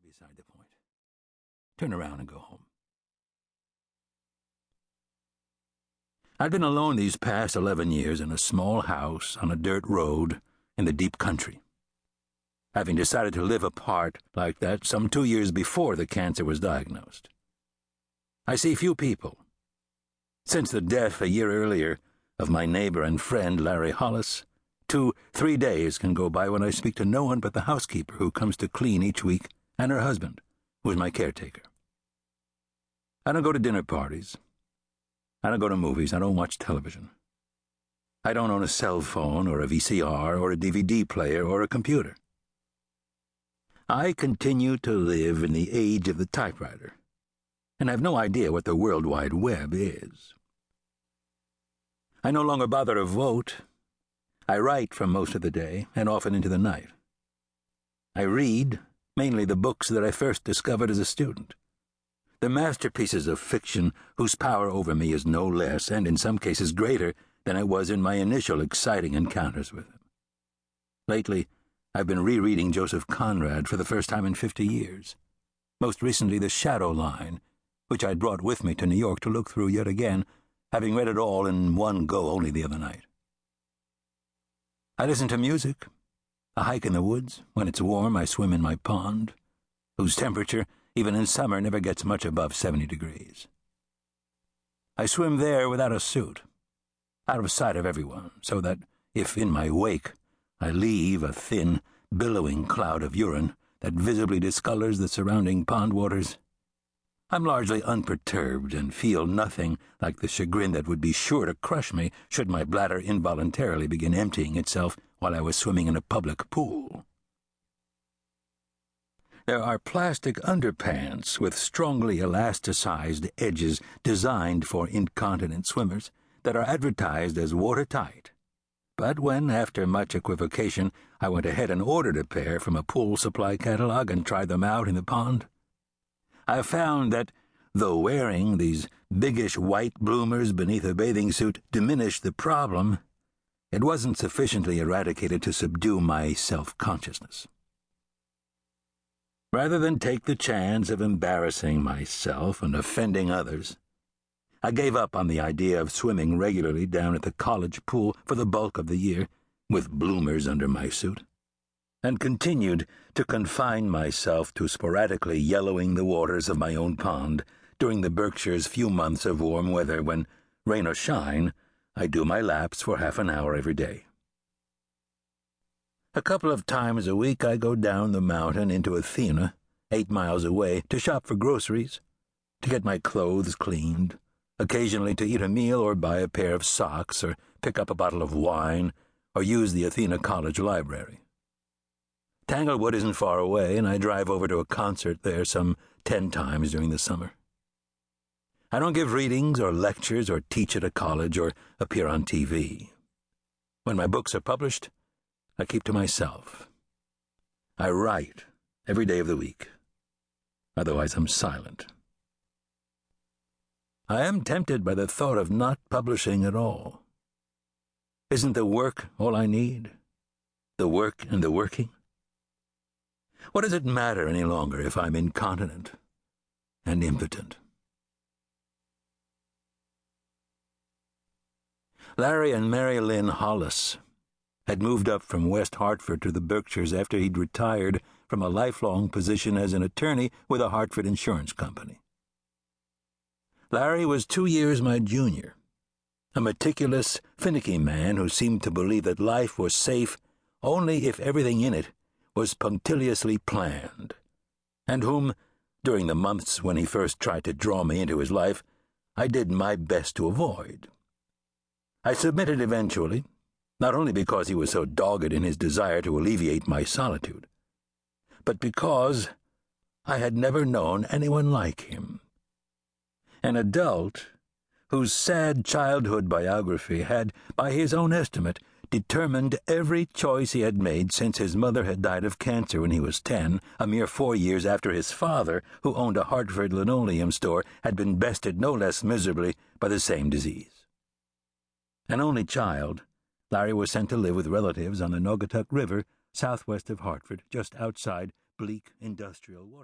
beside the point. Turn around and go home. I'd been alone these past 11 years in a small house on a dirt road in the deep country, having decided to live apart like that some 2 years before the cancer was diagnosed. I see few people. Since the death a year earlier of my neighbor and friend Larry Hollis, 2-3 days can go by when I speak to no one but the housekeeper who comes to clean each week and her husband, who is my caretaker. I don't go to dinner parties. I don't go to movies. I don't watch television. I don't own a cell phone or a VCR or a DVD player or a computer. I continue to live in the age of the typewriter, and I have no idea what the World Wide Web is. I no longer bother to vote. I write for most of the day, and often into the night. I read, mainly the books that I first discovered as a student. The masterpieces of fiction whose power over me is no less, and in some cases greater, than it was in my initial exciting encounters with them. Lately, I've been rereading Joseph Conrad for the first time in 50 years. Most recently, The Shadow Line, which I'd brought with me to New York to look through yet again, having read it all in one go only the other night. I listen to music. I hike in the woods. When it's warm, I swim in my pond, whose temperature, even in summer, never gets much above 70 degrees. I swim there without a suit, out of sight of everyone, so that if in my wake I leave a thin, billowing cloud of urine that visibly discolors the surrounding pond waters, I'm largely unperturbed and feel nothing like the chagrin that would be sure to crush me should my bladder involuntarily begin emptying itself while I was swimming in a public pool. There are plastic underpants with strongly elasticized edges designed for incontinent swimmers that are advertised as watertight. But when, after much equivocation, I went ahead and ordered a pair from a pool supply catalog and tried them out in the pond, I found that, though wearing these biggish white bloomers beneath a bathing suit diminished the problem, it wasn't sufficiently eradicated to subdue my self-consciousness. Rather than take the chance of embarrassing myself and offending others, I gave up on the idea of swimming regularly down at the college pool for the bulk of the year, with bloomers under my suit, and continued to confine myself to sporadically yellowing the waters of my own pond during the Berkshire's few months of warm weather when, rain or shine, I do my laps for half an hour every day. A couple of times a week I go down the mountain into Athena, 8 miles away, to shop for groceries, to get my clothes cleaned, occasionally to eat a meal or buy a pair of socks or pick up a bottle of wine or use the Athena College library. Tanglewood isn't far away, and I drive over to a concert there some 10 times during the summer. I don't give readings or lectures or teach at a college or appear on TV. When my books are published, I keep to myself. I write every day of the week. Otherwise, I'm silent. I am tempted by the thought of not publishing at all. Isn't the work all I need? The work and the working? What does it matter any longer if I'm incontinent and impotent? Larry and Mary Lynn Hollis had moved up from West Hartford to the Berkshires after he'd retired from a lifelong position as an attorney with a Hartford insurance company. Larry was 2 years my junior, a meticulous, finicky man who seemed to believe that life was safe only if everything in it was punctiliously planned, and whom, during the months when he first tried to draw me into his life, I did my best to avoid. I submitted eventually, not only because he was so dogged in his desire to alleviate my solitude, but because I had never known anyone like him. An adult whose sad childhood biography had, by his own estimate, determined every choice he had made since his mother had died of cancer when he was 10, a mere 4 years after his father, who owned a Hartford linoleum store, had been bested no less miserably by the same disease. An only child, Larry was sent to live with relatives on the Naugatuck River, southwest of Hartford, just outside bleak industrial water.